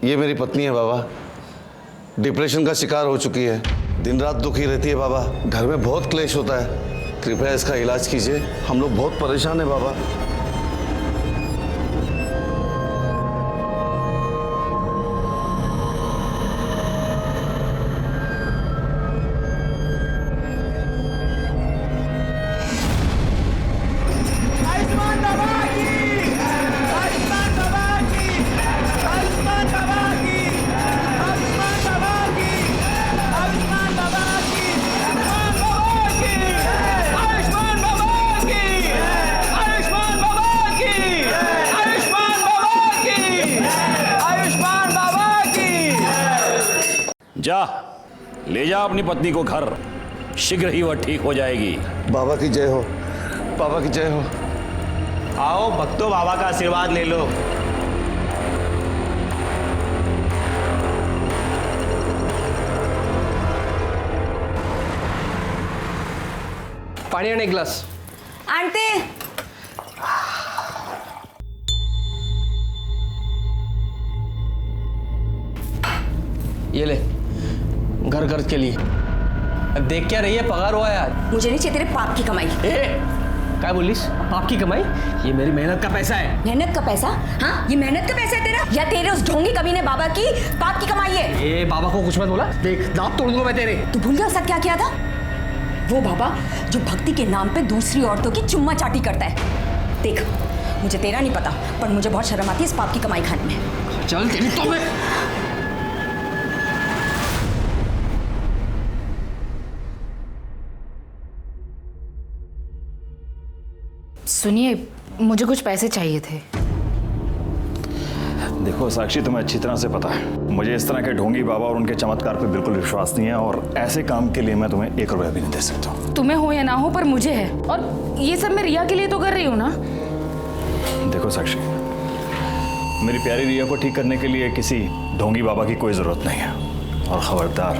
ये मेरी पत्नी है बाबा, डिप्रेशन का शिकार हो चुकी है, दिन रात दुखी रहती है बाबा, घर में बहुत क्लेश होता है, कृपया इसका इलाज कीजिए, हम लोग बहुत परेशान हैं बाबा। जा ले जा अपनी पत्नी को घर, शीघ्र ही वह ठीक हो जाएगी। बाबा की जय हो, बाबा की जय हो। आओ भक्तों, बाबा का आशीर्वाद ले लो। पानी आणि एक ग्लास आणते। ये ले, घर खर्च के लिए। अब देख क्या रही है, पगार हुआ है आज। मुझे नहीं चाहिए तेरे पाप की कमाई। क्या बोलिस? पाप की कमाई? ये मेरी मेहनत का पैसा है। मेहनत का पैसा? हाँ, ये मेहनत का पैसा है तेरा या तेरे उस ढोंगी कमीने बाबा की पाप की कमाई है? ए बाबा को कुछ मत बोला, देख दांत तोड़ दूंगा मैं तेरे। तू भूल गया उसका क्या किया था? वो बाबा जो भक्ति के नाम पे दूसरी औरतों की चुम्मा चाटी करता है। देख, मुझे तेरा नहीं पता, पर मुझे बहुत शर्म आती है इस पाप की कमाई खाने में। चल तेरी तो मैं। सुनिए, मुझे कुछ पैसे चाहिए थे। देखो साक्षी, तुम्हें अच्छी तरह से पता है मुझे इस तरह के ढोंगी बाबा और उनके चमत्कार पे बिल्कुल विश्वास नहीं है, और ऐसे काम के लिए मैं तुम्हें 1 रुपया भी नहीं दे सकता हूँ। तुम्हें हो या ना हो, पर मुझे है, और ये सब मैं रिया के लिए तो कर रही हूँ ना। देखो साक्षी, मेरी प्यारी रिया को ठीक करने के लिए किसी ढोंगी बाबा की कोई जरूरत नहीं है, और खबरदार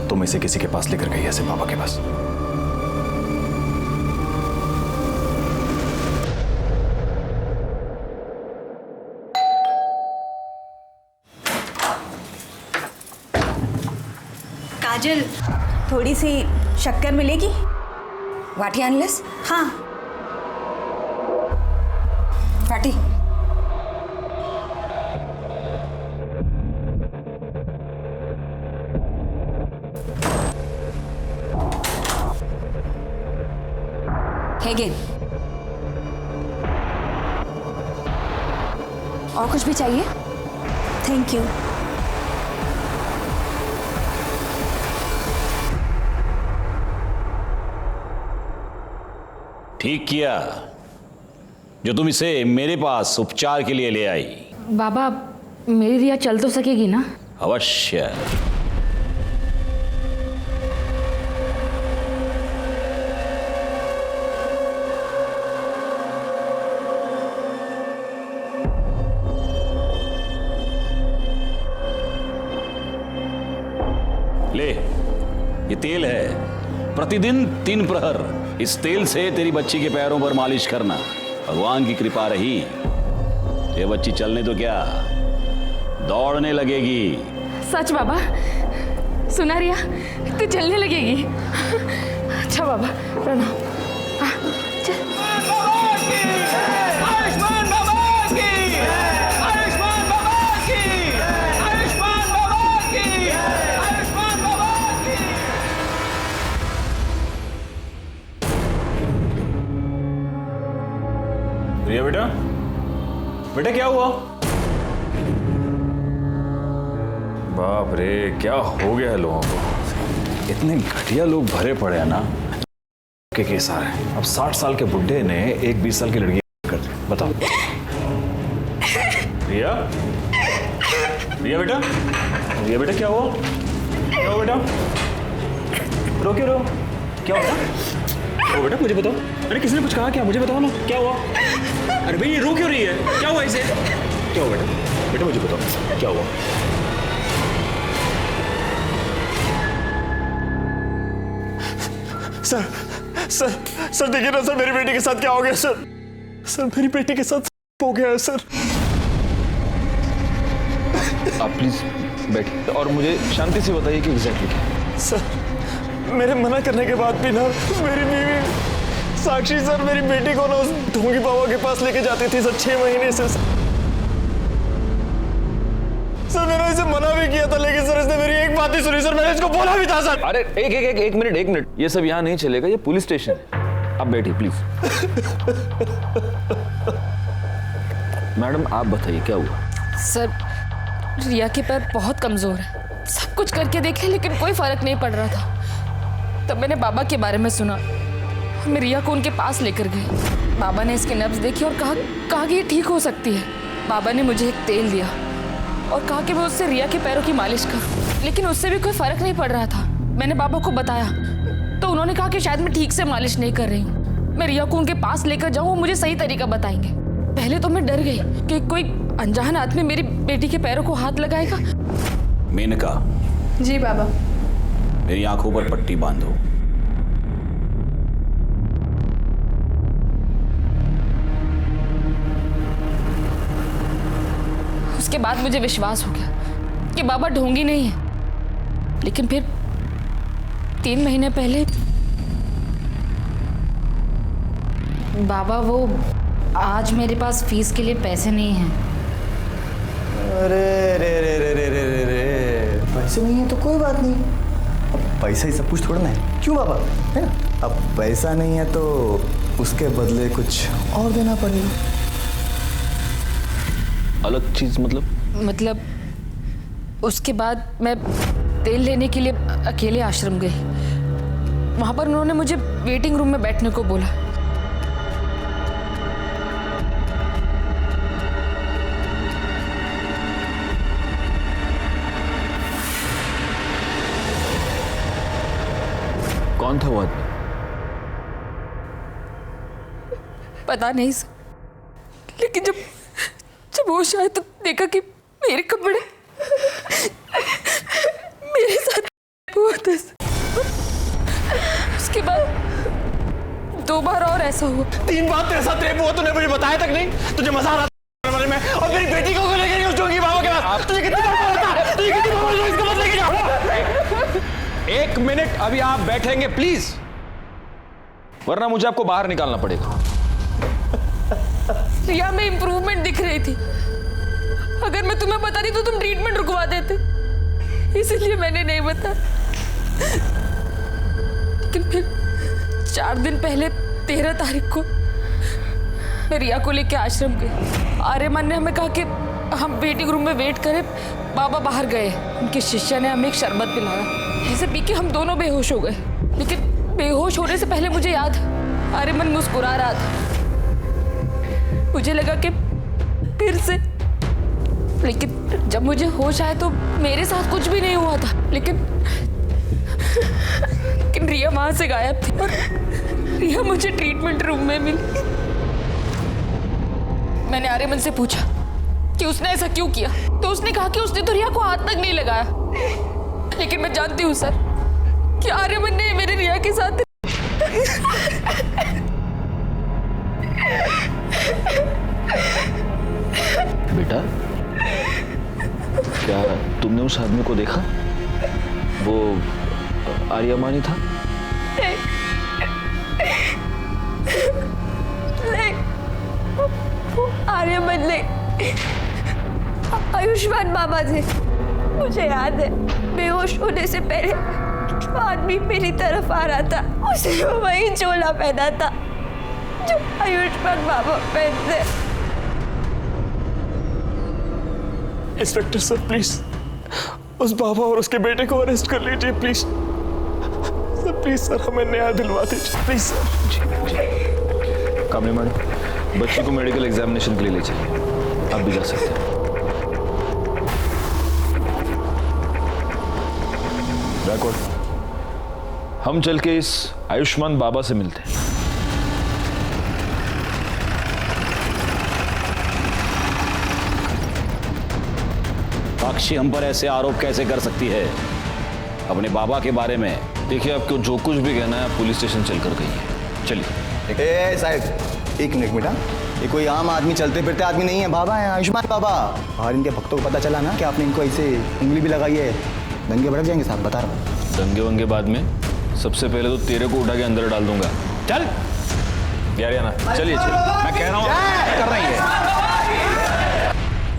तुम इसे किसी के पास लेकर गई ऐसे बाबा के पास। काजल, थोड़ी सी शक्कर मिलेगी? वाटी अनलेस? हाँ, वाटी। हेगे, और कुछ भी चाहिए? Thank you. ठीक किया जो तुम इसे मेरे पास उपचार के लिए ले आई। बाबा, मेरी रिया चल तो सकेगी ना? अवश्य। ले, ये तेल है, प्रतिदिन 3 प्रहर इस तेल से तेरी बच्ची के पैरों पर मालिश करना। भगवान की कृपा रही, ये बच्ची चलने तो क्या, दौड़ने लगेगी। सच बाबा? सुना रिया, तू चलने लगेगी? अच्छा बाबा, प्रणाम। चल। रिया बेटा, बेटा क्या हुआ? बाप रे, क्या हो गया है लोगों को, इतने घटिया लोग भरे पड़े हैं ना के केस आ रहे हैं। अब 60 साल के बुढ़े ने एक 20 साल की लड़की कर दी, बताओ। रिया, रिया बेटा, रिया बेटा क्या हुआ? क्या हुआ बेटा? रो क्यों रहो? क्या हुआ? ओ बेटा मुझे बताओ। अरे किसने कुछ कहा क्या? मुझे बताओ ना, क्या हुआ? अरे भाई ये रो क्यों रही है? क्या हुआ इसे? क्या हुआ बेटा? बेटा मुझे बताओ क्या हुआ? सर सर सर देखिए ना सर, मेरी बेटी के साथ क्या हो गया सर? सर मेरी बेटी के साथ हो गया है सर। आप प्लीज बैठिए और मुझे शांति से बताइए कि एग्जैक्टली क्या है। सर मेरे मना करने के बाद भी ना मेरी बीवी साक्षी सर मेरी बेटी को ना उस ढोंगी बाबा के पास लेके जाती थी सर 6 महीने से। सर मैंने इसे मना भी किया था लेकिन सर इसने मेरी एक बात नहीं सुनी सर। मैंने इसको बोला भी था सर। अरे एक मिनट ये सब यहाँ नहीं चलेगा, ये पुलिस स्टेशन है। आप बैठिए प्लीज। मैडम आप बताइए क्या हुआ। सर रिया के पैर बहुत कमजोर है, सब कुछ करके देखे लेकिन कोई फर्क नहीं पड़ रहा था। तब मैंने बाबा के बारे में सुना, मैं रिया को उनके पास लेकर गई। बाबा ने इसकी नब्ज देखी और कहा कि ये ठीक हो सकती है। बाबा ने मुझे एक तेल दिया और कहा कि मैं उससे रिया के पैरों की मालिश करूं, लेकिन उससे भी कोई फर्क नहीं पड़ रहा था। मैंने बाबा को बताया तो उन्होंने कहा कि शायद मैं ठीक से मालिश नहीं कर रही हूँ, मैं रिया को उनके पास लेकर जाऊँ, वो मुझे सही तरीका बताएंगे। पहले तो मैं डर गई कि कोई अनजान आदमी मेरी बेटी के पैरों को हाथ लगाएगा। मेनका। जी बाबा। मेरी आंखों पर पट्टी बांधो। उसके बाद मुझे विश्वास हो गया कि बाबा ढोंगी नहीं है। लेकिन फिर 3 महीने पहले बाबा वो आज मेरे पास फीस के लिए पैसे नहीं हैं। अरे रे रे रे रे रे रे रे पैसे नहीं है तो कोई बात नहीं, अब पैसा ही सब कुछ थोड़ा ना है, क्यों बाबा, है ना। अब पैसा नहीं है तो उसके बदले कुछ और देना पड़ेगा। अलग चीज मतलब उसके बाद मैं तेल लेने के लिए अकेले आश्रम गई। वहां पर उन्होंने मुझे वेटिंग रूम में बैठने को बोला। कौन था वो आदमी? पता नहीं सर, लेकिन जब वो शायद तो देखा कि मेरे कपड़े मेरे साथ हुआ था। उसके बाद 2 बार और ऐसा हुआ। 3 बार तेरे साथ रेप हुआ, तूने मुझे बताया तक नहीं। तुझे मजा आ रहा था में और मेरी बेटी को लेकर गई उस ढोंगी बाबा के पास। तुझे कितनी बार बोला था, तुझे कितनी बार बोला इसको मत लेके जाओ। 1 मिनट अभी आप बैठेंगे प्लीज, वरना मुझे आपको बाहर निकालना पड़ेगा। रिया में इंप्रूवमेंट दिख रही थी। अगर मैं तुम्हें बताती तो तुम ट्रीटमेंट रुकवा देते, इसलिए मैंने नहीं बताया। लेकिन फिर 4 दिन पहले 13 तारीख को मैं रिया को लेकर आश्रम गई। आर्यमान ने हमें कहा कि हम वेटिंग रूम में वेट करें, बाबा बाहर गए। उनके शिष्य ने हमें एक शरबत पिलाया, ऐसे पी के हम दोनों बेहोश हो गए। लेकिन बेहोश होने से पहले मुझे याद, आर्यमान मुस्कुरा रहा था। मुझे लगा कि फिर से, लेकिन जब मुझे होश आया तो मेरे साथ कुछ भी नहीं हुआ था। लेकिन रिया वहां से गायब थी और रिया मुझे ट्रीटमेंट रूम में मिली। मैंने आर्यमन से पूछा कि उसने ऐसा क्यों किया, तो उसने कहा कि उसने तो रिया को हाथ तक नहीं लगाया। लेकिन मैं जानती हूँ सर कि आर्यमन ने मेरे रिया के साथ बेटा, क्या तुमने उस आदमी को देखा? वो आर्यमान था? नहीं, वो आर्यमान नहीं, आयुष्मान बाबा थे। मुझे याद है बेहोश होने से पहले जो आदमी मेरी तरफ आ रहा था उसने वही चोला पहना था जो आयुष्मान बाबा पहनते। इंस्पेक्टर सर प्लीज उस बाबा और उसके बेटे को अरेस्ट कर लीजिए प्लीज सर। प्लीज सर हमें न्याय दिलवा दीजिए प्लीज सर। कामनी मैडम, बच्ची को मेडिकल एग्जामिनेशन के लिए ले चलिए, आप भी जा सकते हैं। बैकवर्ड, हम चल के इस आयुष्मान बाबा से मिलते हैं। साक्षी हम पर ऐसे आरोप कैसे कर सकती है अपने बाबा के बारे में? देखिए, आपको जो कुछ भी कहना है पुलिस स्टेशन चलकर कहिए। चलिए। साहब 1 मिनट बेटा, ये कोई आम आदमी चलते फिरते आदमी नहीं है, बाबा है आयुष्मान बाबा। और इनके भक्तों को पता चला ना कि आपने इनको ऐसे उंगली भी लगाई है, दंगे भड़क जाएंगे साहब, बता रहा हूँ। दंगे वंगे बाद में, सबसे पहले तो तेरे को उठा के अंदर डाल दूंगा। चल यार ना, चलिए चलिए, मैं कह रहा हूँ कर रही है।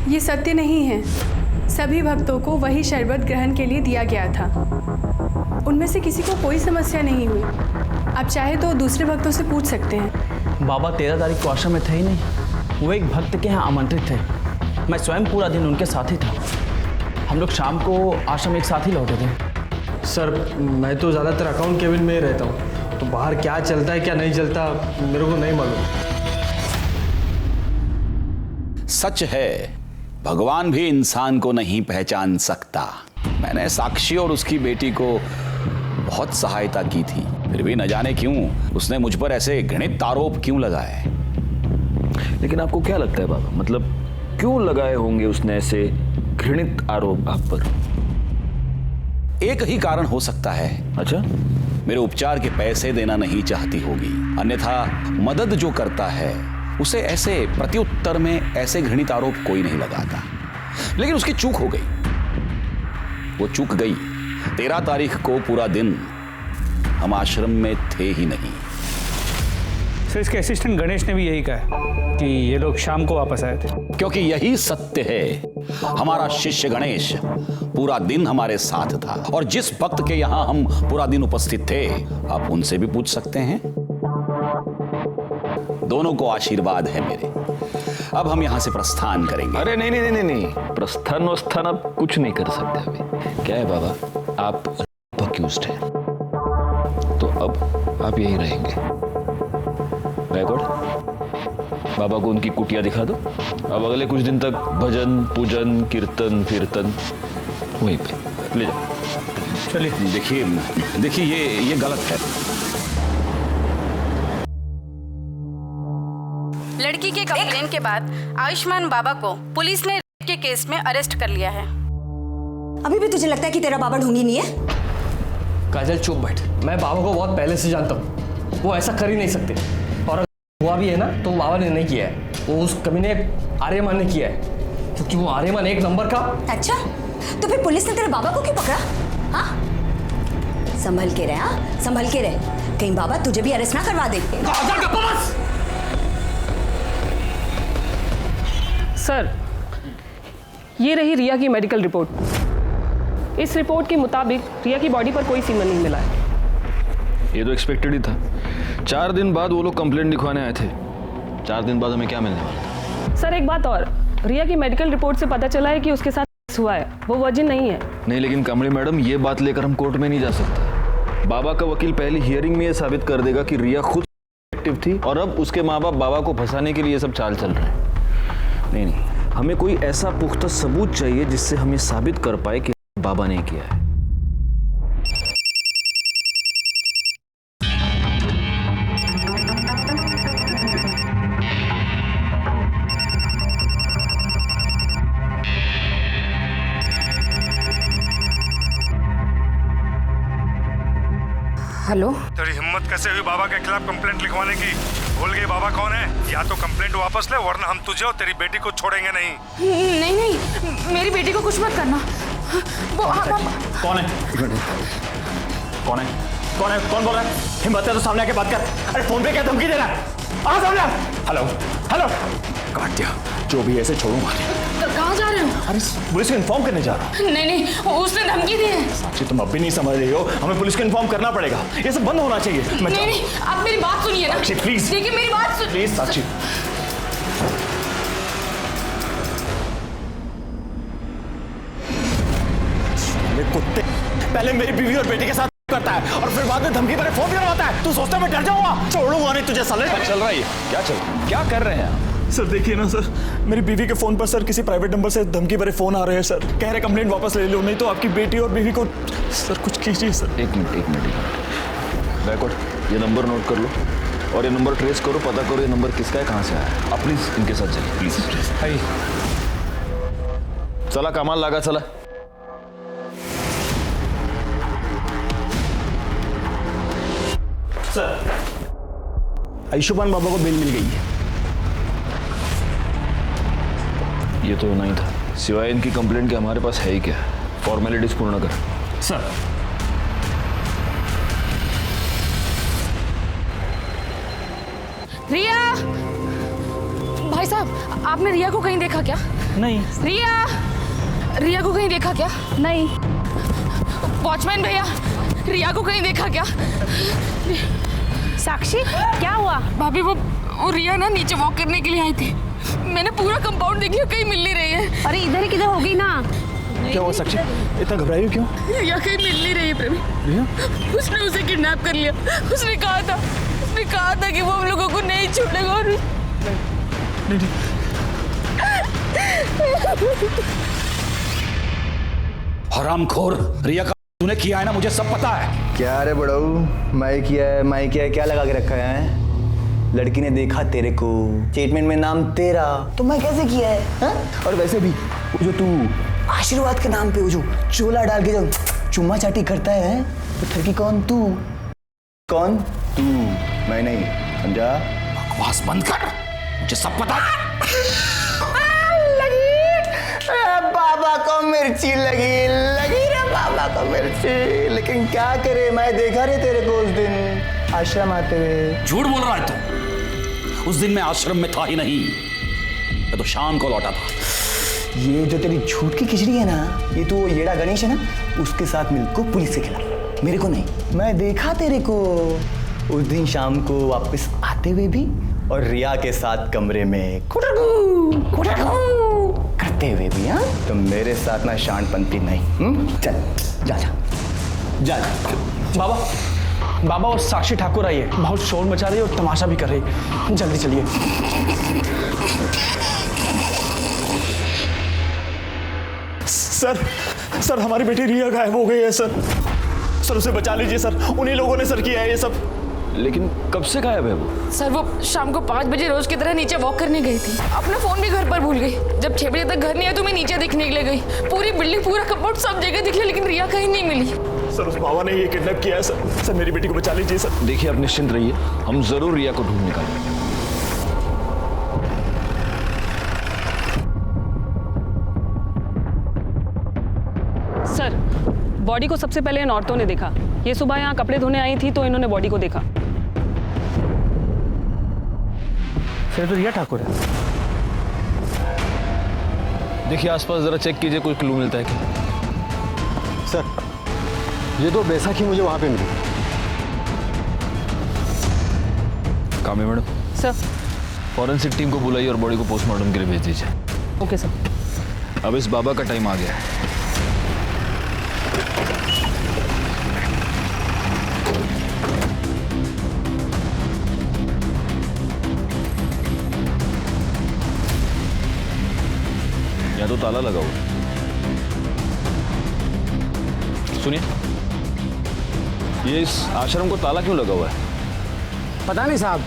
ये सत्य नहीं है। सभी भक्तों को वही शरबत ग्रहण के लिए दिया गया था। उनमें से किसी को कोई समस्या नहीं हुई। आप चाहे तो दूसरे भक्तों से पूछ सकते हैं। बाबा 13 तारीख को आश्रम में थे ही नहीं, वो एक भक्त के यहाँ आमंत्रित थे। मैं स्वयं पूरा दिन उनके साथ ही था। हम लोग शाम को आश्रम एक साथ ही लौटे थे। सर मैं तो ज़्यादातर अकाउंट केबिन में ही रहता हूँ, तो बाहर क्या चलता है क्या नहीं चलता मेरे को नहीं मालूम। सच है, भगवान भी इंसान को नहीं पहचान सकता। मैंने साक्षी और उसकी बेटी को बहुत सहायता की थी, फिर भी न जाने क्यों उसने मुझ पर ऐसे घृणित आरोप क्यों लगाए। लेकिन आपको क्या लगता है बाबा, मतलब क्यों लगाए होंगे उसने ऐसे घृणित आरोप आप पर? एक ही कारण हो सकता है। अच्छा, मेरे उपचार के पैसे देना नहीं चाहती होगी, अन्यथा मदद जो करता है उसे ऐसे प्रत्युत्तर में ऐसे घृणित आरोप कोई नहीं लगाता। लेकिन उसकी चूक हो गई, वो चूक गई। 13 तारीख को पूरा दिन हम आश्रम में थे ही नहीं। सर इसके असिस्टेंट गणेश ने भी यही कहा कि ये लोग शाम को वापस आए थे। क्योंकि यही सत्य है। हमारा शिष्य गणेश पूरा दिन हमारे साथ था, और जिस भक्त के यहां हम पूरा दिन उपस्थित थे, आप उनसे भी पूछ सकते हैं। दोनों को आशीर्वाद है मेरे। अब हम यहां से प्रस्थान करेंगे। अरे नहीं नहीं नहीं नहीं, प्रस्थान वस्थान अब कुछ नहीं कर सकते अभी। क्या है बाबा, आप अक्यूज्ड हैं, तो अब आप यहीं रहेंगे। बैकवर्ड, बाबा को उनकी कुटिया दिखा दो। अब अगले कुछ दिन तक भजन पूजन कीर्तन कीर्तन वहीं पे ले जाओ। चलिए। देखिए ये गलत है। लड़की के कंप्लेन के बाद आयुष्मान बाबा को पुलिस ने रेप के केस में अरेस्ट कर लिया है। अभी भी तुझे लगता है कि तेरा बाबा ढोंगी नहीं है? काजल चुप बैठ। मैं बाबा को बहुत पहले से जानता हूँ, वो ऐसा कर ही नहीं सकते। और अगर हुआ भी है ना तो बाबा ने नहीं किया है, वो उस कमीने आर्यमान ने किया है, क्योंकि वो आर्यमान एक नंबर का। अच्छा, तो फिर पुलिस ने तेरे बाबा को क्यों पकड़ा? हाँ, संभल के रहे, हाँ संभल के रहे, कहीं बाबा तुझे भी अरेस्ट ना करवा दे। सर ये रही रिया की मेडिकल रिपोर्ट। इस रिपोर्ट के मुताबिक रिया की बॉडी पर कोई सीमन नहीं मिला है। ये तो एक्सपेक्टेड ही था। 4 दिन बाद वो लोग कंप्लेंट लिखवाने आए थे। 4 दिन बाद हमें क्या मिलने वाला था? सर एक बात और, रिया की मेडिकल रिपोर्ट से पता चला है कि उसके साथ हुआ है, वो वर्जिन नहीं है। नहीं, लेकिन कमली मैडम ये बात लेकर हम कोर्ट में नहीं जा सकते। बाबा का वकील पहली हियरिंग में ये साबित कर देगा कि रिया खुद एक्टिव थी और अब उसके माँ बाप बाबा को फंसाने के लिए सब चाल चल रहे हैं। नहीं, हमें कोई ऐसा पुख्ता सबूत चाहिए जिससे हम ये साबित कर पाए कि बाबा ने किया है। हेलो, तेरी हिम्मत कैसे हुई बाबा के खिलाफ कंप्लेंट लिखवाने की? भूल गई बाबा कौन है? या तो कंप्लेंट वापस ले, वरना हम तुझे और तेरी बेटी को छोड़ेंगे नहीं। नहीं नहीं, मेरी बेटी को कुछ मत करना। वो कौन है? कौन है? कौन है? कौन बोल रहा है? हिम्मत है तो सामने आके बात कर। अरे फोन पे क्या धमकी दे रहा है? आ सामने। हेलो हेलो, काट दिया। जो भी ऐसे छोड़ूंगा। कहाँ जा रहे हो? अरे पुलिस को इन्फॉर्म करने जा रहा हूँ। नहीं नहीं, उसने धमकी दी है। साक्षी तुम अब भी नहीं समझ रही हो, हमें पुलिस को इन्फॉर्म करना पड़ेगा। ये सब बंद होना चाहिए। नहीं नहीं, आप मेरी बात सुनिए ना। साक्षी प्लीज, देखिए मेरी बात सुन। प्लीज साक्षी। कुत्ते, पहले मेरी बीवी और बेटी के साथ करता है और फिर बाद में धमकी भरे फोन करवाता है। तू सोचता मैं डर जाऊंगा? छोड़ूंगा नहीं तुझे साले। चल रहा है, क्या कर रहे हैं आप? सर देखिए ना सर, मेरी बीवी के फोन पर सर किसी प्राइवेट नंबर से धमकी भरे फोन आ रहे हैं सर। कह रहे कंप्लेंट वापस ले लो, नहीं तो आपकी बेटी और बीवी को। सर कुछ कीजिए सर। एक मिनट। बैकवर्ड, ये नंबर नोट कर लो और ये नंबर ट्रेस करो, पता करो ये नंबर किसका है, कहाँ से आया है। आप प्लीज इनके साथ चलिए, प्लीज। चला कमाल लगा, चला। सर आयुष्मान बाबा को बेल मिल गई है। ये तो नहीं था। सिवाय इनकी कंप्लेंट के हमारे पास है ही क्या? फॉर्मेलिटीज पूर्ण कर। सर रिया, भाई साहब आपने रिया को कहीं देखा क्या? नहीं। रिया को कहीं देखा क्या? नहीं। वॉचमैन भैया, रिया को कहीं देखा क्या? साक्षी, क्या हुआ? भाभी वो रिया ना नीचे वॉक करने के लिए आई थी। मैंने पूरा कंपाउंड देख लिया, कहीं मिल नहीं रही है। अरे इधर ही किधर होगी ना। क्या हुआ साक्षी? इतना घबराई हो क्यों? रिया कहीं मिल नहीं रही है प्रवीण। रिया? उसने उसे किडनैप कर लिया। उसने कहा था कि वो हम लोगों को नहीं छोड़ेगा और नहीं। हरामखोर, रिया का तूने किया है ना, मुझे सब पता है। क्या रे बड़ऊ, मैं किया है क्या लगा के रखा है? लड़की ने देखा तेरे को, स्टेटमेंट में नाम तेरा, तो मैं कैसे किया है हा? और वैसे भी वो जो तू आशीर्वाद के नाम पे वो जो चोला डाल के जो चुम्मा चाटी करता है, तो ठगी कौन तू? कौन तू? मैं नहीं, समझा? बकवास बंद कर, मुझे सब पता है। बाबा को मिर्ची लगी रे बाबा को मिर्ची। लेकिन क्या करे, मैं देखा रे तेरे को उस दिन आश्रम आते हुए। झूठ बोल रहा है तू। उस दिन मैं आश्रम में था ही नहीं, मैं तो शाम को लौटा था। ये जो तेरी झूठ की खिचड़ी है ना, ये तो येड़ा गणेश है ना, उसके साथ मिलकर पुलिस से खिला, मेरे को नहीं। मैं देखा तेरे को उस दिन शाम को वापस आते हुए भी, और रिया के साथ कमरे में करते हुए भी। हाँ, तो मेरे साथ ना शानपंती नहीं। चल जा जा जा जा। बाबा वो साक्षी ठाकुर आई है, बहुत शोर मचा रही है और तमाशा भी कर रही है। जल्दी चलिए। सर हमारी बेटी रिया गायब हो गई है सर उसे बचा लीजिए सर। उन्हीं लोगों ने सर किया है ये सब। लेकिन कब से गायब है वो? सर वो शाम को 5 बजे रोज की तरह नीचे वॉक करने गई थी। अपना फोन भी घर पर भूल गई। जब 6 बजे तक घर नहीं आया तो मैं नीचे दिखने के लिए गई। पूरी बिल्डिंग, पूरा कंपाउंड, सब जगह दिख लिया, लेकिन रिया कहीं नहीं मिली। सर उस बाबा ने ये किडनैप किया है सर मेरी बेटी को बचा लीजिए सर। देखिए आप निश्चिंत रहिए, हम जरूर रिया को ढूंढ निकालेंगे। सर बॉडी को सबसे पहले इन औरतों ने देखा। ये सुबह यहाँ कपड़े धोने आई थी तो इन्होंने बॉडी को देखा। फिर तो रिया ठाकुर है। देखिए आसपास जरा चेक कीजिए, कोई क्लू मिलता है क्या? सर ये तो बैसाखी मुझे वहाँ पे मिली। कामी मैडम, सर फॉरेंसिक टीम को बुलाइए और बॉडी को पोस्टमार्टम के लिए भेज दीजिए। Okay sir. अब इस बाबा का टाइम आ गया है। या तो ताला लगा हुआ। सुनिए, ये इस आश्रम को ताला क्यों लगा हुआ है? पता नहीं साहब,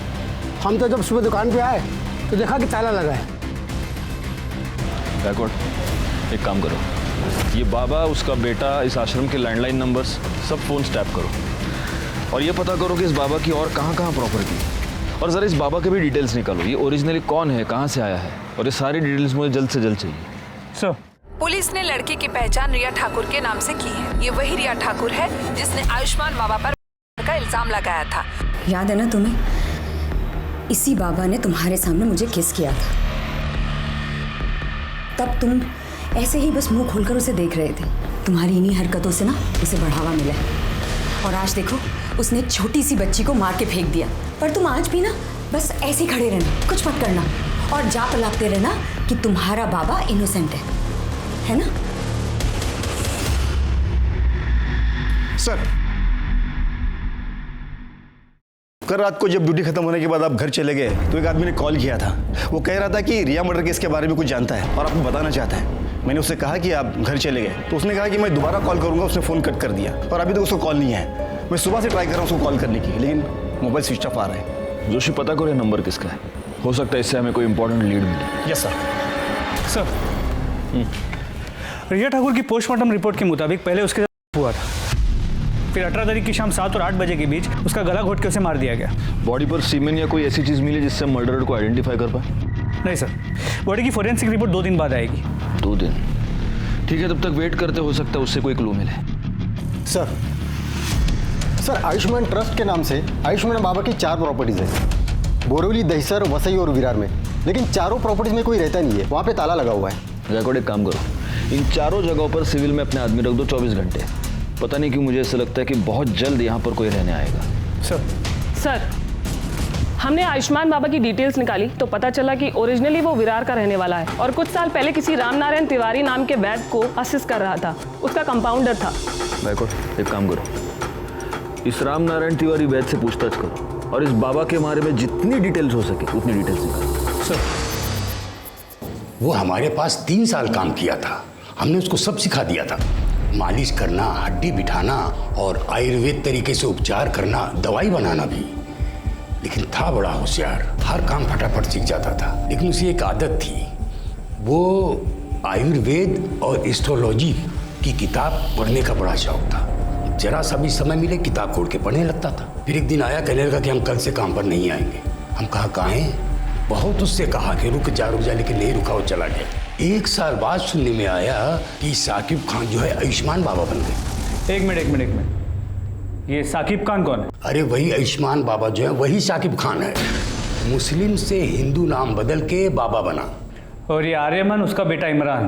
हम तो जब सुबह दुकान पे आए तो देखा कि ताला लगा है। बैकवर्ड, एक काम करो, ये बाबा, उसका बेटा, इस आश्रम के लैंडलाइन नंबर्स सब फोन टैप करो और ये पता करो कि इस बाबा की और कहाँ प्रॉपर्टी है, और ज़रा इस बाबा के भी डिटेल्स निकालो। ये ओरिजिनली कौन है, कहाँ से आया है, और ये सारी डिटेल्स मुझे जल्द से जल्द चाहिए। सर पुलिस ने लड़की की पहचान रिया ठाकुर के नाम से की है। ये वही रिया ठाकुर है जिसने आयुष्मान बाबा पर का इल्जाम लगाया था। याद है ना तुम्हें? इसी बाबा ने तुम्हारे सामने मुझे किस किया था। तब तुम ऐसे ही बस मुंह खोलकर उसे देख रहे थे। तुम्हारी इन्हीं हरकतों से ना उसे बढ़ावा मिला और आज देखो उसने एक छोटी सी बच्ची को मार के फेंक दिया। पर तुम आज भी ना बस ऐसे ही खड़े रहना, कुछ मत करना और जा पलापते रहना कि तुम्हारा बाबा इनोसेंट है ना? सर, कल रात को जब ड्यूटी खत्म होने के बाद आप घर चले गए तो एक आदमी ने कॉल किया था। वो कह रहा था कि रिया मर्डर केस के बारे में कुछ जानता है और आपको बताना चाहता है। मैंने उससे कहा कि आप घर चले गए तो उसने कहा कि मैं दोबारा कॉल करूंगा। उसने फ़ोन कट कर दिया और अभी तक उसको कॉल नहीं है। मैं सुबह से ट्राई कर रहा हूँ उसको कॉल करने की, लेकिन मोबाइल स्विच ऑफ आ रहा है। जोशी, पता करो ये नंबर किसका है। हो सकता है इससे हमें कोई इंपॉर्टेंट लीड मिले। Yes sir. रिया ठाकुर की पोस्टमार्टम रिपोर्ट के मुताबिक पहले उसके साथ हुआ था, फिर 18 तारीख की शाम 7 और 8 बजे के बीच उसका गला घोट के उसे मार दिया गया। बॉडी पर सीमेन या कोई ऐसी चीज मिली जिससे मर्डरर को आइडेंटिफाई कर पाए? नहीं सर, बॉडी की फोरेंसिक रिपोर्ट 2 दिन बाद आएगी। 2 दिन? ठीक है, तब तक वेट करते, हो सकता है उससे कोई क्लू मिले। सर आयुष्मान ट्रस्ट के नाम से आयुष्मान बाबा की 4 प्रॉपर्टीज है, बोरीवली, दहिसर, वसई और विरार में। लेकिन चारों प्रॉपर्टीज में कोई रहता नहीं है, वहाँ पे ताला लगा हुआ है। गायकवाड़, एक काम करो, इन चारों जगहों पर सिविल में अपने आदमी रख दो 24 घंटे। पता नहीं क्यों मुझे ऐसा लगता है कि बहुत जल्द यहाँ पर कोई रहने आएगा। सर, हमने आयुष्मान बाबा की डिटेल्स निकाली तो पता चला कि ओरिजिनली वो विरार का रहने वाला है और कुछ साल पहले किसी रामनारायण तिवारी नाम के वैद्य को असिस्ट कर रहा था, उसका कंपाउंडर था। गायकवाड़, एक काम करो, इस रामनारायण तिवारी वैद्य से पूछताछ करो और इस बाबा के बारे में जितनी डिटेल्स हो सके उतनी डिटेल्स निकालो। सर, वो हमारे पास 3 साल काम किया था, हमने उसको सब सिखा दिया था, मालिश करना, हड्डी बिठाना और आयुर्वेद तरीके से उपचार करना, दवाई बनाना भी। लेकिन था बड़ा होशियार, हर काम फटाफट सीख जाता था। लेकिन उसे एक आदत थी, वो आयुर्वेद और एस्ट्रोलॉजी की किताब पढ़ने का बड़ा शौक था। जरा सा भी समय मिले किताब खोल के पढ़ने लगता था। फिर एक दिन आया, कहने लगा कि हम कल से काम पर नहीं आएंगे। हम कहा काहे? बहुत उससे कहा कि रुक जा, लेकिन नहीं रुका, वो चला गया। 1 साल बाद सुनने में आया कि साकिब खान जो है आयुष्मान बाबा बन गए। एक मिनट, ये साकिब खान कौन है? अरे वही आयुष्मान बाबा जो है, वही साकिब खान है। मुस्लिम से हिंदू नाम बदल के बाबा बना। और ये आर्यमन उसका बेटा इमरान।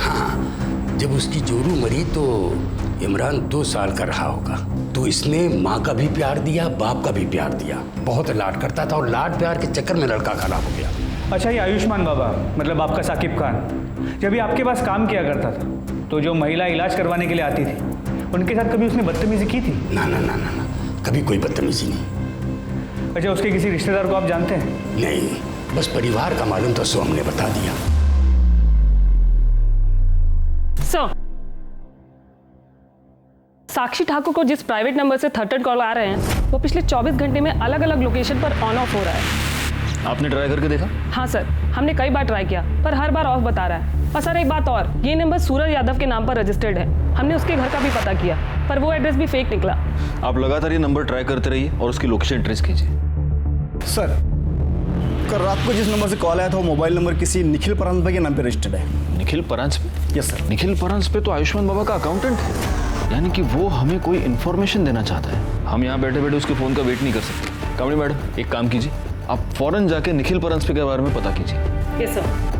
हाँ, जब उसकी जोरू मरी तो इमरान 2 साल का रहा होगा, तो इसने माँ का भी प्यार दिया, बाप का भी प्यार दिया। बहुत लाड करता था और लाड प्यार के चक्कर में लड़का खराब हो गया। अच्छा, ये आयुष्मान बाबा मतलब आपका साकिब खान जब ये आपके पास काम किया करता था तो जो महिला इलाज करवाने के लिए आती थी उनके साथ कभी उसने बदतमीजी की थी? ना, कभी कोई बदतमीजी नहीं। अच्छा, उसके किसी रिश्तेदार को आप जानते हैं? नहीं, बस परिवार का मालूम था, सो हमने बता दिया। साक्षी ठाकुर को जिस प्राइवेट नंबर से थर्ड कॉल आ रहे हैं वो पिछले 24 घंटे में अलग अलग लोकेशन पर ऑन ऑफ हो रहा है। आपने ट्राई करके देखा? हाँ सर, हमने कई बार ट्राई किया पर हर बार ऑफ बता रहा है। और सर एक बात और, ये नंबर सूरज यादव के नाम पर रजिस्टर्ड है। हमने उसके घर का भी पता किया पर वो एड्रेस भी फेक निकला। आप लगातार ये नंबर ट्राई करते रहिए और उसकी लोकेशन ट्रेस कीजिए। सर, कल रात को जिस नंबर से कॉल आया था वो मोबाइल नंबर किसी निखिल परांजपे के नाम पे रजिस्टर्ड है। निखिल परांजपे? Yes sir. निखिल परांजपे तो आयुष्मान बाबा का अकाउंटेंट है, यानी कि वो हमें कोई इन्फॉर्मेशन देना चाहता है। हम यहाँ बैठे बैठे उसके फ़ोन का वेट नहीं कर सकते। कामड़ी मैडम, एक काम कीजिए, आप फौरन जाके निखिल परांजपे के बारे में पता कीजिए। Yes sir.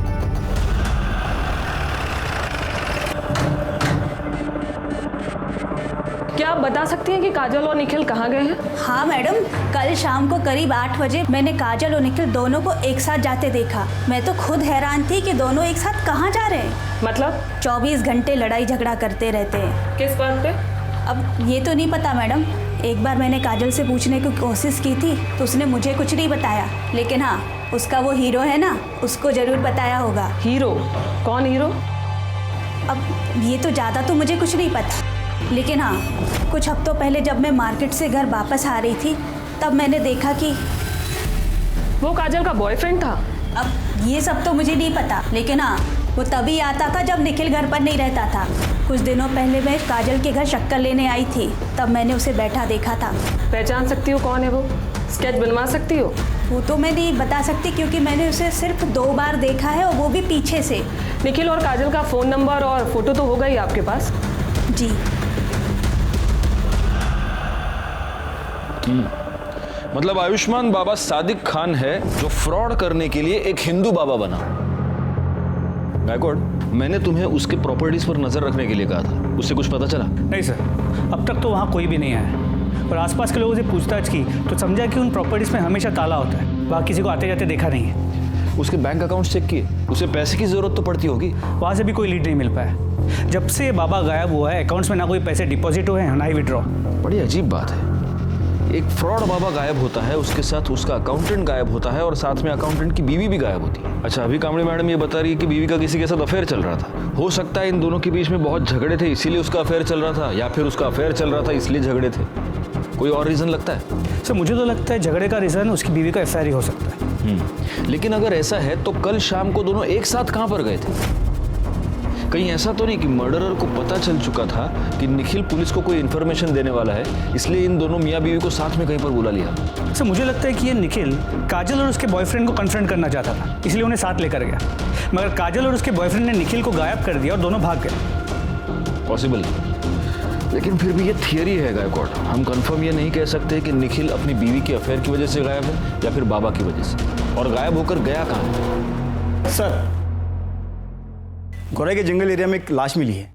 क्या आप बता सकती हैं कि काजल और निखिल कहाँ गए हैं? हाँ मैडम, कल शाम को करीब 8 बजे मैंने काजल और निखिल दोनों को एक साथ जाते देखा। मैं तो खुद हैरान थी कि दोनों एक साथ कहाँ जा रहे हैं। मतलब 24 घंटे लड़ाई झगड़ा करते रहते हैं। किस बात पे? अब ये तो नहीं पता मैडम। एक बार मैंने काजल से पूछने की कोशिश की थी तो उसने मुझे कुछ नहीं बताया, लेकिन हाँ, उसका वो हीरो है ना, उसको जरूर बताया होगा। हीरो? कौन हीरो? अब ये तो ज़्यादा तो मुझे कुछ नहीं पता, लेकिन हाँ, कुछ हफ्तों पहले जब मैं मार्केट से घर वापस आ रही थी तब मैंने देखा कि वो काजल का बॉयफ्रेंड था। अब ये सब तो मुझे नहीं पता, लेकिन हाँ, वो तभी आता था जब निखिल घर पर नहीं रहता था। कुछ दिनों पहले मैं काजल के घर शक्कर लेने आई थी, तब मैंने उसे बैठा देखा था। पहचान सकती हो कौन है वो? स्केच बनवा सकती हो? वो तो मैं नहीं बता सकती क्योंकि मैंने उसे सिर्फ 2 बार देखा है और वो भी पीछे से। निखिल और काजल का फ़ोन नंबर और फोटो तो होगा ही आपके पास? जी। मतलब आयुष्मान बाबा सादिक खान है जो फ्रॉड करने के लिए एक हिंदू बाबा बना। गायकवाड़, मैंने तुम्हें उसके प्रॉपर्टीज पर नजर रखने के लिए कहा था, उससे कुछ पता चला? नहीं सर, अब तक तो वहाँ कोई भी नहीं आया और आसपास के लोगों से पूछताछ की तो समझा कि उन प्रॉपर्टीज में हमेशा ताला होता है। वहाँ किसी को आते जाते देखा नहीं है। उसके बैंक अकाउंट चेक किए? उसे पैसे की जरूरत तो पड़ती होगी। वहाँ से भी कोई लीड नहीं मिल पाया। जब से बाबा गायब हुआ है अकाउंट्स में ना कोई पैसे डिपॉजिट हुए हैं ना ही विड्रॉ। बड़ी अजीब बात है, एक फ्रॉड बाबा गायब होता है, उसके साथ उसका अकाउंटेंट गायब होता है और साथ में अकाउंटेंट की बीवी भी गायब होती है। अच्छा, अभी कामड़ी मैडम ये बता रही है कि बीवी का किसी के साथ अफेयर चल रहा था। हो सकता है इन दोनों के बीच में बहुत झगड़े थे इसीलिए उसका अफेयर चल रहा था, या फिर उसका अफेयर चल रहा था इसलिए झगड़े थे। कोई और रीजन लगता है? सर मुझे तो लगता है झगड़े का रीजन उसकी बीवी का अफेयर ही हो सकता है। लेकिन अगर ऐसा है तो कल शाम को दोनों एक साथ कहाँ पर गए थे? कहीं ऐसा तो नहीं कि मर्डरर को पता चल चुका था कि निखिल पुलिस को कोई इन्फॉर्मेशन देने वाला है, इसलिए इन दोनों मियाँ बीवी को साथ में कहीं पर बुला लिया? सर मुझे लगता है कि ये निखिल काजल और उसके बॉयफ्रेंड को कन्फ्रंट करना चाहता था, इसलिए उन्हें साथ लेकर गया। मगर काजल और उसके बॉयफ्रेंड ने निखिल को गायब कर दिया और दोनों भाग गए। पॉसिबल, लेकिन फिर भी ये थियरी है गायकवाड़। हम कंफर्म ये नहीं कह सकते कि निखिल अपनी बीवी के अफेयर की वजह से गायब है या फिर बाबा की वजह से। और गायब होकर गया कहाँ? सर गोरे के जंगल एरिया में एक लाश मिली है।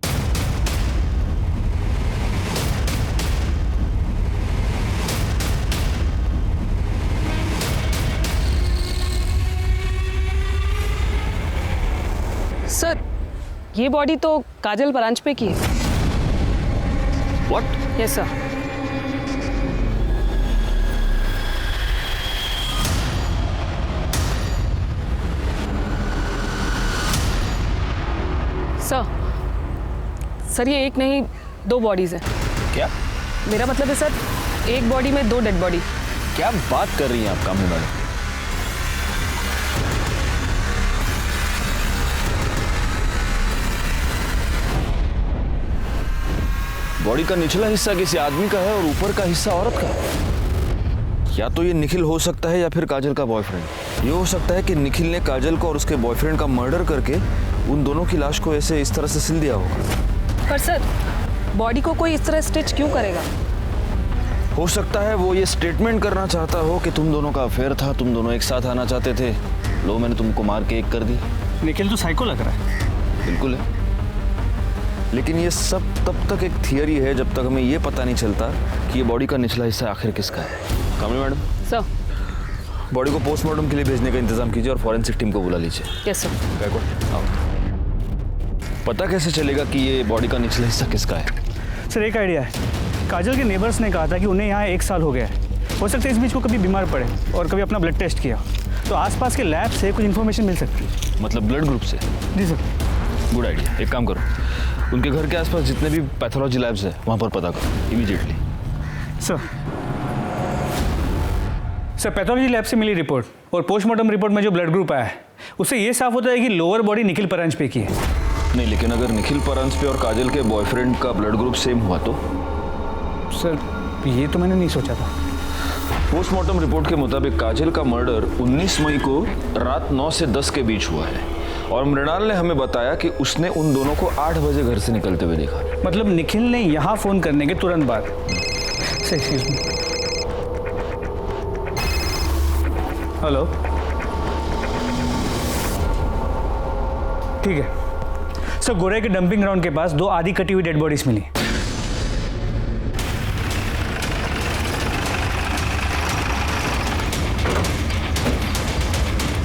सर ये बॉडी तो काजल परांजपे की है। व्हाट? Yes sir. सर ये एक नहीं 2 बॉडीज हैं। क्या? मेरा मतलब है सर, एक बॉडी में 2 डेड बॉडी। क्या बात कर रही हैं आप कामनी मैडम? बॉडी का निचला हिस्सा किसी आदमी का है और ऊपर का हिस्सा औरत का है। या तो ये निखिल हो सकता है या फिर काजल का बॉयफ्रेंड। ये हो सकता है कि निखिल ने काजल को और उसके बॉयफ्रेंड का मर्डर करके उन दोनों की लाश को ऐसे इस तरह से सिल दिया होगा। पर सर बॉडी को कोई इस तरह स्टिच क्यों करेगा? हो सकता है वो ये स्टेटमेंट करना चाहता हो कि तुम दोनों का अफेयर था, तुम दोनों एक साथ आना चाहते थे, लो मैंने तुमको मार के एक कर दी। निखिल तो साइको लग रहा है। बिल्कुल है, लेकिन ये सब तब तक एक थियरी है जब तक हमें ये पता नहीं चलता कि ये बॉडी का निचला हिस्सा आखिर किसका है। कामनी मैडम सर, बॉडी को पोस्टमार्टम के लिए भेजने का इंतजाम कीजिए और फॉरेंसिक टीम को बुला लीजिए। Yes sir. गायकवाड़ आओ। पता कैसे चलेगा कि ये बॉडी का निचला हिस्सा किसका है? सर एक आइडिया है। काजल के नेबर्स ने कहा था कि उन्हें यहाँ 1 साल हो गया है। हो सकता है इस बीच वो कभी बीमार पड़े और कभी अपना ब्लड टेस्ट किया, तो आसपास के लैब से कुछ इन्फॉर्मेशन मिल सकती है। मतलब ब्लड ग्रुप से? जी सर। Good idea. एक काम करो, उनके घर के आसपास जितने भी पैथोलॉजी लैब्स है वहाँ पर पता करो इमीडिएटली। सर पैथोलॉजी लैब से मिली रिपोर्ट और पोस्टमार्टम रिपोर्ट में जो ब्लड ग्रुप आया है उससे ये साफ होता है कि लोअर बॉडी निखिल परांजपे की है। नहीं, लेकिन अगर निखिल परांजपे और काजल के बॉयफ्रेंड का ब्लड ग्रुप सेम हुआ तो? सर ये तो मैंने नहीं सोचा था। पोस्टमार्टम रिपोर्ट के मुताबिक काजल का मर्डर 19 मई को रात 9 से 10 के बीच हुआ है और मृणाल ने हमें बताया कि उसने उन दोनों को 8 बजे घर से निकलते हुए देखा। मतलब निखिल ने यहाँ फोन करने के तुरंत बाद। हेलो, ठीक है सर। गोरे के डंपिंग ग्राउंड के पास 2 आधी कटी हुई डेड बॉडीज मिली।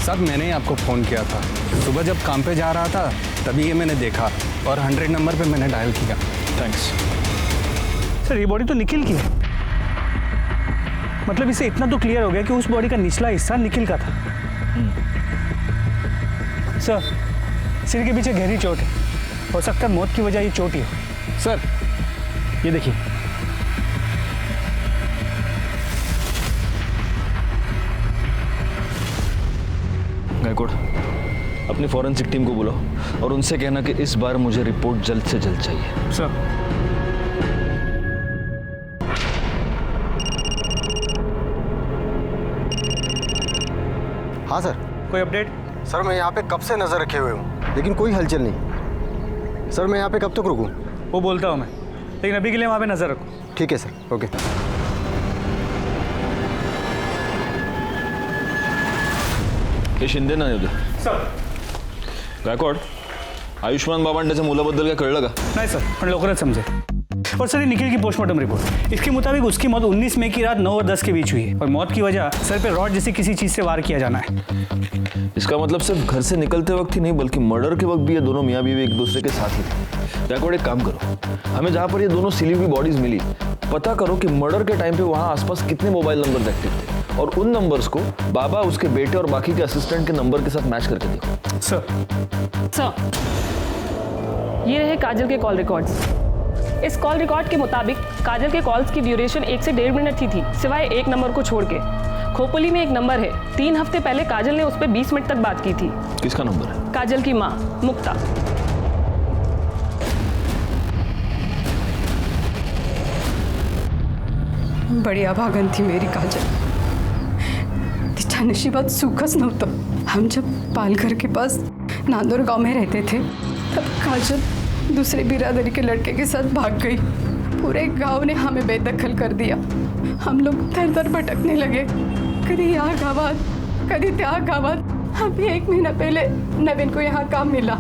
सर मैंने आपको फ़ोन किया था सुबह जब काम पे जा रहा था, तभी ये मैंने देखा और 100 नंबर पे मैंने डायल किया। थैंक्स। सर ये बॉडी तो निखिल की है। मतलब इसे इतना तो क्लियर हो गया कि उस बॉडी का निचला हिस्सा निखिल का था। सर सिर के पीछे गहरी चोट है, हो सकता है मौत की वजह ये चोट ही हो। सर ये देखिए। गायकवाड़ अपनी फॉरेंसिक टीम को बुलाओ और उनसे कहना कि इस बार मुझे रिपोर्ट जल्द से जल्द चाहिए। सर। हाँ सर। कोई अपडेट? सर मैं यहाँ पे कब से नज़र रखे हुए हूँ लेकिन कोई हलचल नहीं। सर मैं यहाँ पे कब तक रुकूँ? वो बोलता हूँ मैं, लेकिन अभी के लिए वहाँ पे नज़र रखो। ठीक है सर, ओके। हे शिंदे ना येऊ दे. गायकवाड आयुष्मान बाबांनी त्याच्या मुलाबद्दल काय कळलं का? नहीं सर, पण लवकरच समजेल। और सर ये निखिल की पोस्टमार्टम रिपोर्ट, इसके मुताबिक उसकी मौत 19 मई की रात 9 और 10 के बीच हुई है और मौत की वजह सर पे रॉड जैसी किसी चीज से वार किया जाना है। इसका मतलब सिर्फ घर से निकलते वक्त ही नहीं बल्कि मर्डर के वक्त भी ये दोनों मियाँ बीवी एक दूसरे के साथ ही थे। गायकवाड एक काम करो, हमें जहाँ पर ये दोनों सिली हुई बॉडीज मिली पता करो कि मर्डर के टाइम पे वहाँ आसपास कितने मोबाइल नंबर एक्टिव थे और उन नंबर्स को बाबा, उसके बेटे और बाकी के असिस्टेंट के नंबर के साथ मैच करके देखो। सर ये रहे काजल के कॉल रिकॉर्ड्स। इस कॉल रिकॉर्ड के मुताबिक काजल के कॉल्स की ड्यूरेशन 1 से 1.5 मिनट थी सिवाय एक नंबर को छोड़ के। खोपली में एक नंबर है, 3 हफ्ते पहले काजल ने उस पर 20 मिनट तक बात की थी। किसका नंबर है? काजल की माँ मुक्ता। बडी अभागन थी मेरी काजल. तिच्या नशिबात सुखच नव्हतं. हम जब पालघर के पास नांदोर गांव में रहते थे तब काजल दूसरे बिरादरी के लड़के के साथ भाग गई. पूरे गांव ने हमें बेदखल कर दिया. हम लोग दर दर भटकने लगे, कभी यहाँ गावात कभी त्या गावात. अभी 1 महीना पहले नवीन को यहाँ काम मिला.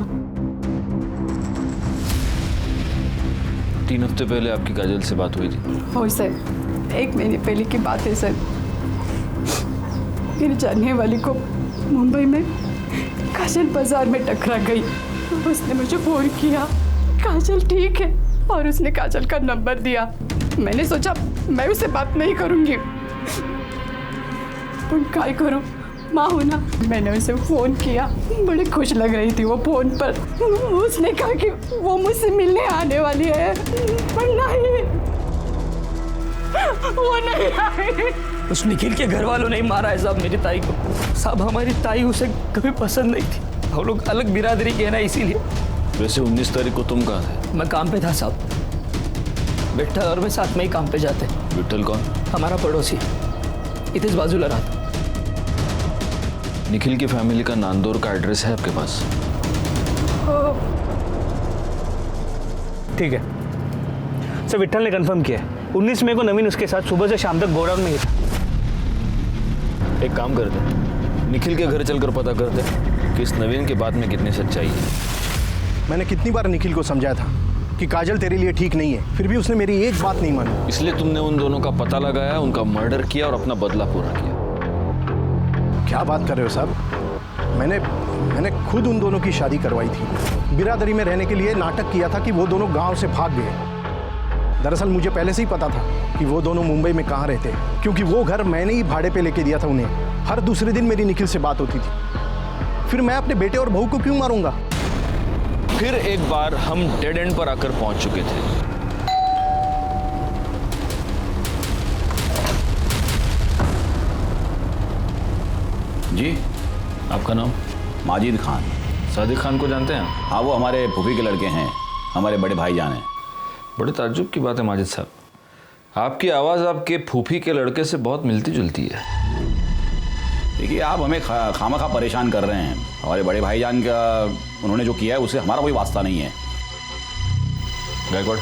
3 हफ्ते पहले आपकी काजल से बात हुई थी? हो सर, 1 महीने पहले की बात है सर. मेरी जानने वाली को मुंबई में काजल बाजार में टकरा गई. उसने मुझे फोन किया, काजल ठीक है, और उसने काजल का नंबर दिया. मैंने सोचा मैं उससे बात नहीं करूंगी, पर क्या करूं, माँ हूं ना. मैंने उसे फोन किया, बड़ी खुश लग रही थी वो फोन पर. उसने कहा कि वो मुझसे मिलने आने वाली है, पर नहीं, वो नहीं आई. उस निखिल के घर वालों ने मारा है साहब मेरी ताई को. साहब हमारी ताई उसे कभी पसंद नहीं थी. हम लोग अलग बिरादरी के हैं ना, इसीलिए. वैसे 19 तारीख को तुम कहाँ थे? मैं काम पे था साहब. विठल और मैं साथ में ही काम पे जाते. विठल कौन? हमारा पड़ोसी, इधर बाजूला रहा था. निखिल की फैमिली का नांदौर का एड्रेस है आपके पास? ठीक है सर, विठल ने कंफर्म किया है. 19 मई को नवीन उसके साथ सुबह से शाम तक गोडाउन में ही था. एक काम करते, निखिल के घर चलकर पता करते कि इस नवीन की बात में कितनी सच्चाई है. मैंने कितनी बार निखिल को समझाया था कि काजल तेरे लिए ठीक नहीं है, फिर भी उसने मेरी एक बात नहीं मानी. इसलिए तुमने उन दोनों का पता लगाया, उनका मर्डर किया और अपना बदला पूरा किया. क्या बात कर रहे हो साहब? मैंने खुद उन दोनों की शादी करवाई थी. बिरादरी में रहने के लिए नाटक किया था कि वो दोनों गांव से भाग गए. दरअसल मुझे पहले से ही पता था कि वो दोनों मुंबई में कहाँ रहते हैं, क्योंकि वो घर मैंने ही भाड़े पे लेके दिया था उन्हें. हर दूसरे दिन मेरी निखिल से बात होती थी. फिर मैं अपने बेटे और बहू को क्यों मारूंगा? फिर एक बार हम डेड एंड पर आकर पहुंच चुके थे. जी, आपका नाम? माजिद खान. सादिक खान को जानते हैं? हाँ, वो हमारे फूफी के लड़के हैं, हमारे बड़े भाईजान हैं. बड़े ताज्जुब की बात है माजिद साहब, आपकी आवाज़ आपके फूफी के लड़के से बहुत मिलती जुलती है. देखिए, आप हमें खामखा परेशान कर रहे हैं. हमारे बड़े भाईजान का उन्होंने जो किया है उससे हमारा कोई वास्ता नहीं है. गायकवाड़,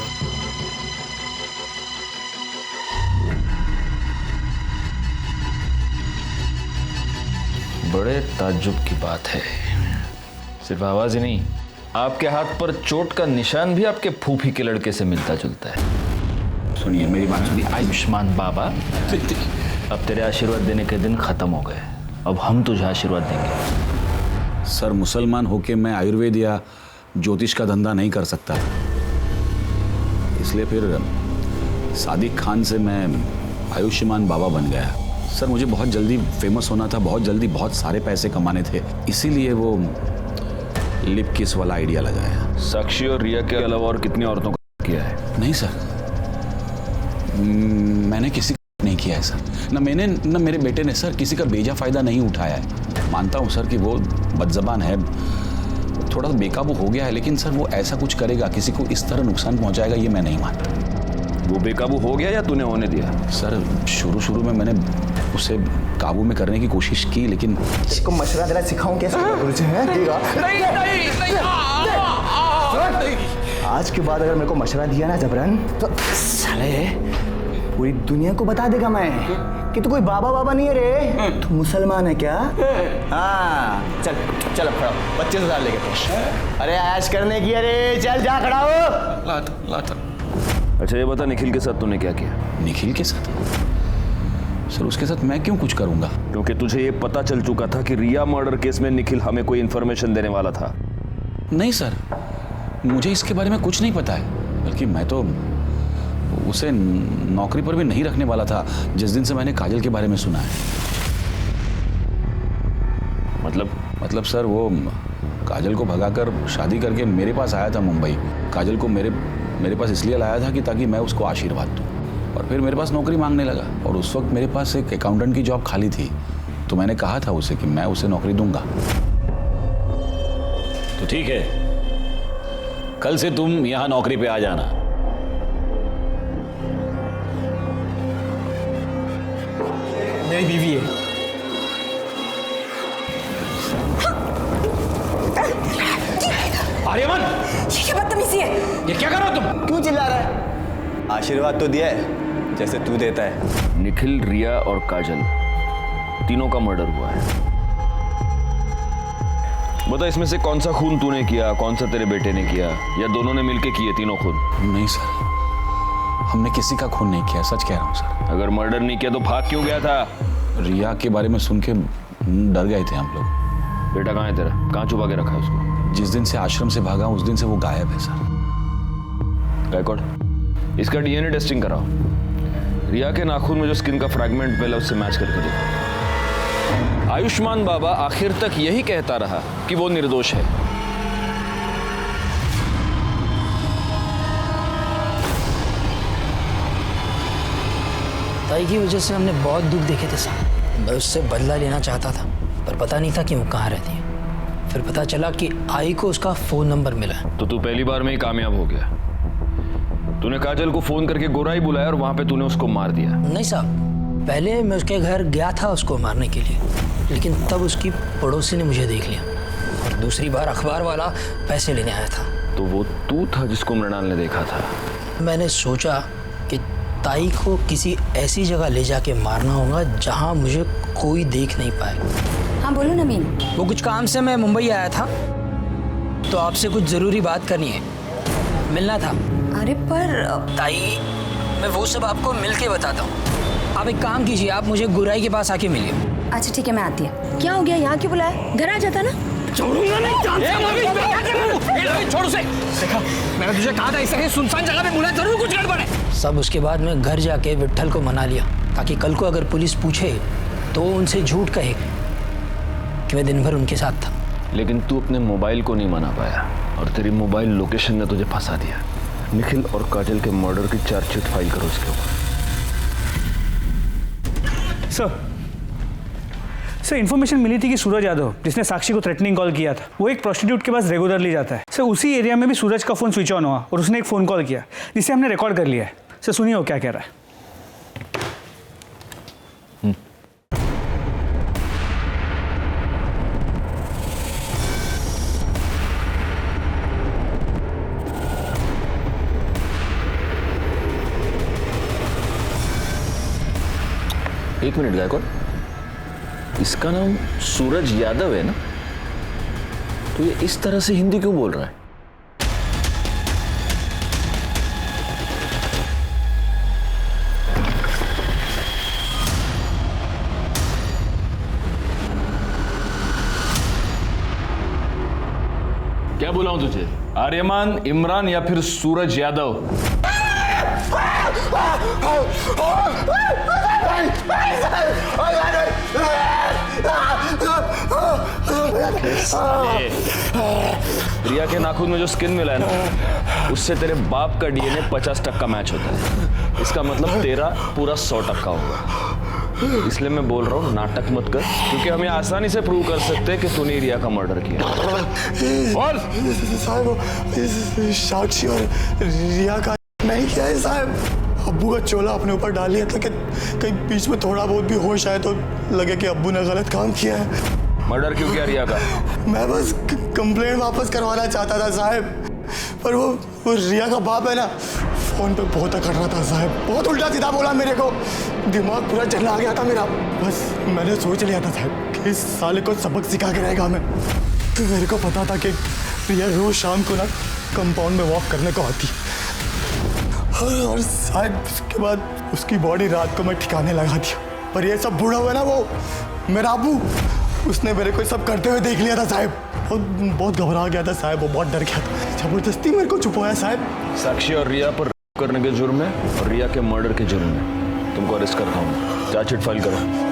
बड़े ताज्जुब की बात है. सिर्फ आवाज़ ही नहीं, आपके हाथ पर चोट का निशान भी आपके फूफी के लड़के से मिलता जुलता है. सुनिए, मेरी बात सुनिए. आयुष्मान बाबा, अब तेरे आशीर्वाद देने के दिन खत्म हो गए. अब हम तुझे आशीर्वाद देंगे. सर, मुसलमान होके मैं आयुर्वेद या ज्योतिष का धंधा नहीं कर सकता, इसलिए फिर सादिक खान से मैं आयुष्मान बाबा बन गया. सर, मुझे बहुत जल्दी फेमस होना था, बहुत जल्दी बहुत सारे पैसे कमाने थे, इसीलिए वो लिप किस वाला आइडिया लगाया. साक्षी और रिया के अलावा और कितनी औरतों का किया है? नहीं सर, मैंने किसी का नहीं किया है सर. ना मैंने ना मेरे बेटे ने सर किसी का बेजा फायदा नहीं उठाया है. मानता हूँ सर कि वो बदजबान है, थोड़ा बेकाबू हो गया है, लेकिन सर वो ऐसा कुछ करेगा, किसी को इस तरह नुकसान पहुंचाएगा, ये मैं नहीं मानता. वो बेकाबू हो गया या तूने होने दिया? सर, शुरू में मैंने उसे काबू में करने की कोशिश की, लेकिन इसको मशवरा देना सिखाऊं कैसे? आज के बाद अगर मेरे को मशवरा दिया ना जबरन, तो साले पूरी दुनिया को बता देगा मैं कि तू कोई बाबा नहीं है रे, तू मुसलमान है क्या? हाँ, चल चल अब खड़ा हो, 25,000 लेके तो. अरे ऐश करने की, अरे चल जा खड़ा हो. लाता. अच्छा ये बता, निखिल के साथ तूने क्या किया? निखिल के साथ? सर, उसके साथ मैं क्यों कुछ करूंगा? क्योंकि तुझे ये पता चल चुका था कि रिया मर्डर केस में निखिल हमें कोई इन्फॉर्मेशन देने वाला था. नहीं सर, मुझे इसके बारे में कुछ नहीं पता है, बल्कि मैं तो उसे नौकरी पर भी नहीं रखने वाला था जिस दिन से मैंने काजल के बारे में सुना है. मतलब सर, वो काजल को भगाकर शादी करके मेरे पास आया था मुंबई. काजल को मेरे पास इसलिए लाया था कि ताकि मैं उसको आशीर्वाद दूँ, और फिर मेरे पास नौकरी मांगने लगा, और उस वक्त मेरे पास एक अकाउंटेंट की जॉब खाली थी, तो मैंने कहा था उसे कि मैं उसे नौकरी दूंगा. तो ठीक है, कल से तुम यहाँ नौकरी पे आ जाना. मेरी बीवी है। आर्यमन, ये क्या बदतमीजी है? ये क्या कर रहे हो तुम? क्यों चिल्ला रहा है? आशीर्वाद तो दिया है जैसे तू देता है। निखिल, रिया और काजल तीनों का मर्डर हुआ है। बता, इसमें से कौन सा खून तूने किया, कौन सा तेरे बेटे ने किया, या दोनों ने मिलके किए तीनों खून? नहीं सर, हमने किसी का खून नहीं किया, सच कह रहा हूँ सर। अगर मर्डर नहीं किया तो भाग क्यों गया था? रिया के बारे में सुन के डर गए थे हम लोग। बेटा कहाँ है तेरा? कहाँ छुपा के रखा है उसको? जिस दिन से आश्रम से भागा उस दिन से वो गायब है सर। गायकवाड़, इसका डीएनए टेस्टिंग कराओ। रिया के नाखून में जो स्किन का फ्रैगमेंट मिला उससे मैच करके देखो। आयुष्मान बाबा आखिर तक यही कहता रहा कि वो निर्दोष है। ताई की वजह से हमने बहुत दुख देखे थे साहब। मैं उससे बदला लेना चाहता था, पर पता नहीं था कि वो कहाँ रहती है। फिर पता चला कि आई को उसका फोन नंबर मिला है। तो तू पहली बार में ही कामयाब हो गया। तूने काजल को फोन करके गोराई बुलाया और वहां पे तूने उसको मार दिया। नहीं साहब, पहले मैं उसके घर गया था उसको मारने के लिए, लेकिन तब उसकी पड़ोसी ने मुझे देख लिया और दूसरी बार अखबार वाला पैसे लेने आया था। तो वो तू था जिसको मृणाल ने देखा था? मैंने सोचा कि ताई को किसी ऐसी जगह ले जाके मारना होगा जहां मुझे कोई देख नहीं पाए। हाँ बोलो नवीन। वो कुछ काम से मैं मुंबई आया था, तो आपसे कुछ जरूरी बात करनी है, मिलना था। अरे पर ताई, मैं वो सब आपको मिलके बताता हूँ। आप एक काम कीजिए, आप मुझे गुराई के पास आके मिलिए। अच्छा ठीक है, मैं आती है। क्या हो गया, यहाँ क्यों बुलाया? घर आ जाता ना। छोड़ूंगा नहीं, छोड़ उसे। देखा, मैंने तुझे कहा था इसे सुनसान जगह पे बुला, जरूर कुछ गड़बड़ है। सब उसके बाद मैं घर जाके विट्ठल को मना लिया, ताकि कल को अगर पुलिस पूछे तो उनसे झूठ कहे कि मैं दिन भर उनके साथ था। लेकिन तू अपने मोबाइल को नहीं मना पाया और तेरी मोबाइल लोकेशन ने तुझे फंसा दिया। निखिल और काजल के मर्डर की चार्जशीट फाइल करो इसके ऊपर। सर, इन्फॉर्मेशन मिली थी कि सूरज यादव, जिसने साक्षी को थ्रेटनिंग कॉल किया था, वो एक प्रोस्टिट्यूट के पास रेगुलरली जाता है। सर, उसी एरिया में भी सूरज का फोन स्विच ऑन हुआ और उसने एक फ़ोन कॉल किया जिसे हमने रिकॉर्ड कर लिया है। सर सुनिए वो क्या कह रहा है। एक मिनट गायकवाड़, इसका नाम सूरज यादव है ना? तो ये इस तरह से हिंदी क्यों बोल रहा है? क्या बोला हूं तुझे? आर्यमान, इमरान या फिर सूरज यादव? रिया के नाखून में जो स्किन मिला है ना, उससे तेरे बाप का डीएनए 50% मैच होता है। इसका मतलब तेरा पूरा 100% होगा। इसलिए मैं बोल रहा हूँ नाटक मत कर, क्योंकि हम ये आसानी से प्रूव कर सकते हैं कि तूने रिया का मर्डर किया। बोल साहब, साक्षी और रिया का नहीं किया है साहब। अब्बू का चोला अपने ऊपर डाल लिया था कि कहीं बीच में थोड़ा बहुत भी होश आए तो लगे कि अब्बू ने गलत काम किया है। मर्डर क्यों किया रिया का? मैं बस कंप्लेंट वापस करवाना चाहता था साहब, पर वो रिया का बाप है ना, फोन पे बहुत अकड़ रहा था साहब, बहुत उल्टा सीधा बोला मेरे को, दिमाग पूरा जला गया था मेरा। बस मैंने सोच लिया था साहब कि इस साले को सबक सिखा के रहेगा मैं। तो मेरे को पता था कि रिया रोज शाम को ना कंपाउंड में वॉक करने को आती, और साहब उसके बाद उसकी बॉडी रात को मैं ठिकाने लगा दिया। पर ये सब बूढ़ा हुआ ना, वो मेरा अब्बू, उसने मेरे को सब करते हुए देख लिया था साहब, बहुत घबरा गया था साहब, वो बहुत डर गया था, जबरदस्ती मेरे को छुपाया साहब। साक्षी और रिया पर करने के जुर्म में और रिया के मर्डर के जुर्म में तुमको अरेस्ट कर रहा हूँ। चार्जशीट फाइल करो।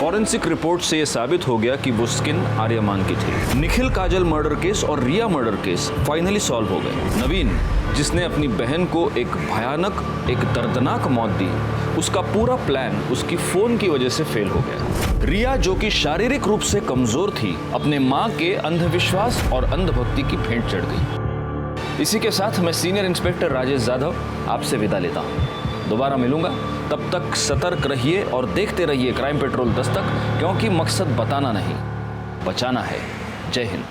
फॉरेंसिक रिपोर्ट से यह साबित हो गया कि वो स्किन आर्यमान की थी। निखिल काजल मर्डर केस और रिया मर्डर केस फाइनली सॉल्व हो गए। नवीन, जिसने अपनी बहन को एक भयानक, एक दर्दनाक मौत दी, उसका पूरा प्लान उसकी फोन की वजह से फेल हो गया। रिया, जो कि शारीरिक रूप से कमजोर थी, अपने मां के अंधविश्वास और अंधभक्ति की भेंट चढ़ गई। इसी के साथ मैं सीनियर इंस्पेक्टर राजेश जाधव आपसे विदा लेता हूं। दोबारा मिलूंगा तब तक सतर्क रहिए और देखते रहिए क्राइम पेट्रोल दस्तक, क्योंकि मकसद बताना नहीं, बचाना है। जय हिंद।